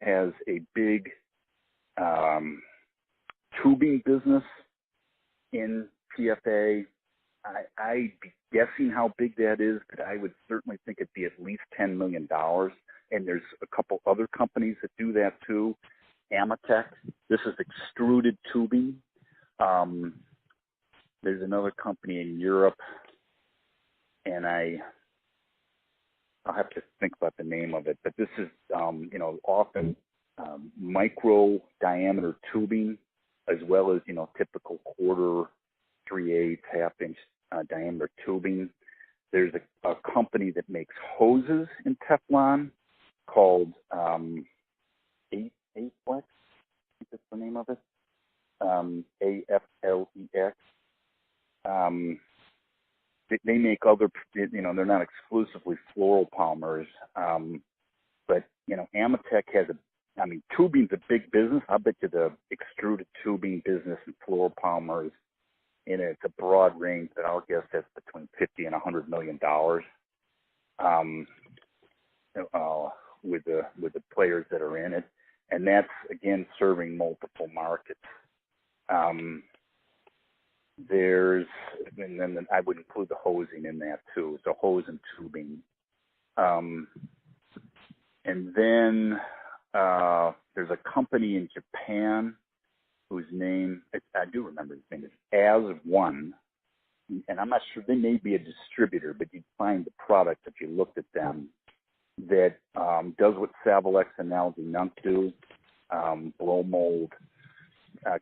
has a big tubing business in PFA. I'd be guessing how big that is, but I would certainly think it'd be at least $10 million. And there's a couple other companies that do that too. Amatec, this is extruded tubing. There's another company in Europe, and I'll have to think about the name of it, but this is, often micro diameter tubing, as well as, typical quarter, 3/8, half-inch diameter tubing. There's a company that makes hoses in Teflon called Aflex. I think that's the name of it. AFLEX. They make other, they're not exclusively fluoropolymers, but, Amatec has tubing's a big business. I bet you the extruded tubing business and fluoropolymers, it's a broad range, but I'll guess that's between $50 and $100 million with the players that are in it. And that's, again, serving multiple markets. And then I would include the hosing in that too. So hose and tubing. And then there's a company in Japan whose name, I do remember his name, is As1. And I'm not sure, they may be a distributor, but you'd find the product if you looked at them that does what Savalex and Naldi Nunk do, blow mold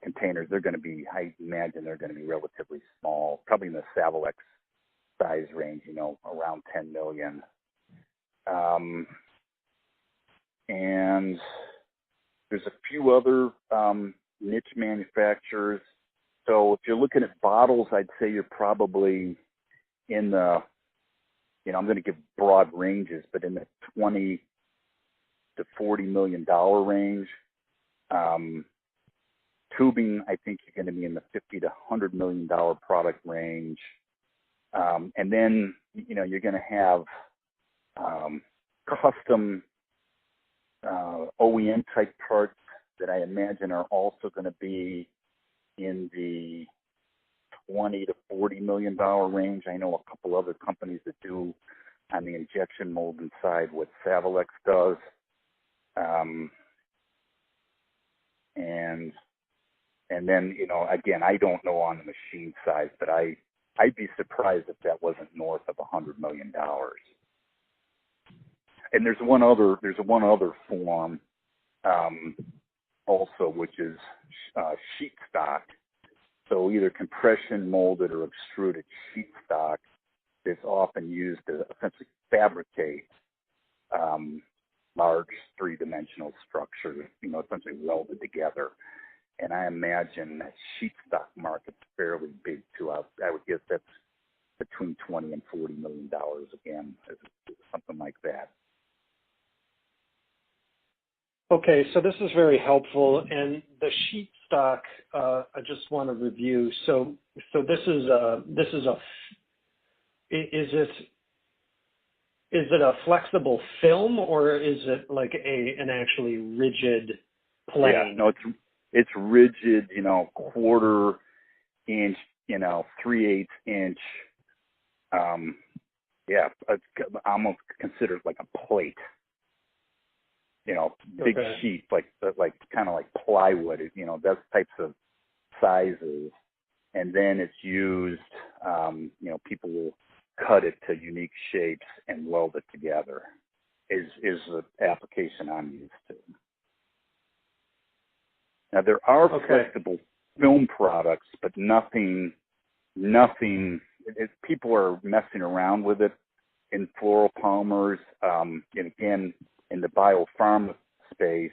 containers. They're going to be, I imagine they're going to be relatively small, probably in the Savalex size range, around 10 million. And there's a few other niche manufacturers. So if you're looking at bottles, I'd say you're probably in the, I'm going to give broad ranges, but in the $20 to $40 million range. Tubing, I think you're going to be in the $50 to $100 million product range. And then, you're going to have custom OEM type parts that I imagine are also going to be in the $20 to $40 million range. I know a couple other companies that do on the injection molding side what Savalex does. And then, again, I don't know on the machine size, but I'd be surprised if that wasn't north of $100 million. And there's one other form also, which is sheet stock. So either compression molded or extruded sheet stock is often used to essentially fabricate large three-dimensional structures, essentially welded together. And I imagine that sheet stock market's fairly big too. I would guess that's between $20 and $40 million again, something like that. Okay, so this is very helpful. And the sheet stock, I just want to review. So this is is it a flexible film, or is it like an actually rigid plane? Yeah, no, it's rigid, quarter inch, 3/8 inch. It's almost considered like a plate. Big Okay. sheet, like kind of like plywood, those types of sizes. And then it's used, people will cut it to unique shapes and weld it together is the application I'm used to. Now there are flexible film products, but nothing, people are messing around with it in fluoropolymers. And again, in the biopharma space,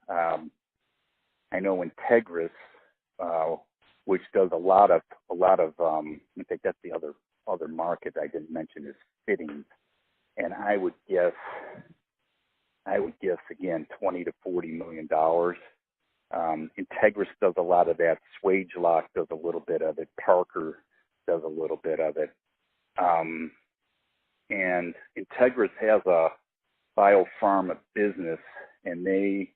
I know Integris, which does a lot of, I think that's the other market I didn't mention is fittings. And I would guess again, $20 to $40 million. Integris does a lot of that. Swagelok does a little bit of it. Parker does a little bit of it. And Integris has a biopharma business, and they